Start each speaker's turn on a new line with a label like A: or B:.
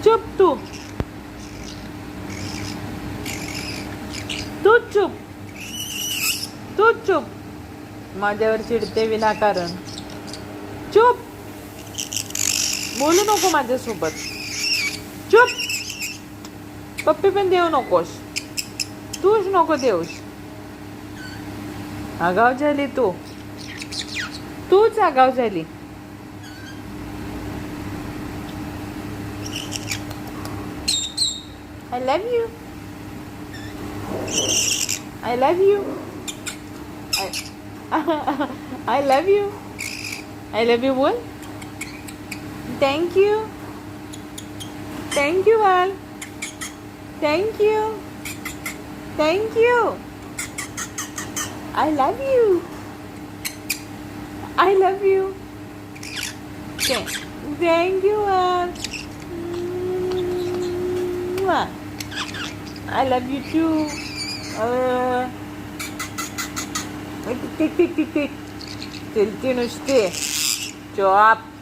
A: चुप तू तू चुप तू चुप माझ्यावर चिडते विनाकारण. चुप बोलू नको माझ्यासोबत. चुप पप्पी पण देऊ नकोस. तूच नको देऊस. आगाव झाली तूच आगाव झाली. I love you. I love you. I love you. I love you बोल. Thank you. Thank you बाल. Thank you. Thank you. I love you. I love you. Thank you बाल. I love you too. Tick tick tick tick tick. चलती नुसते. Chop.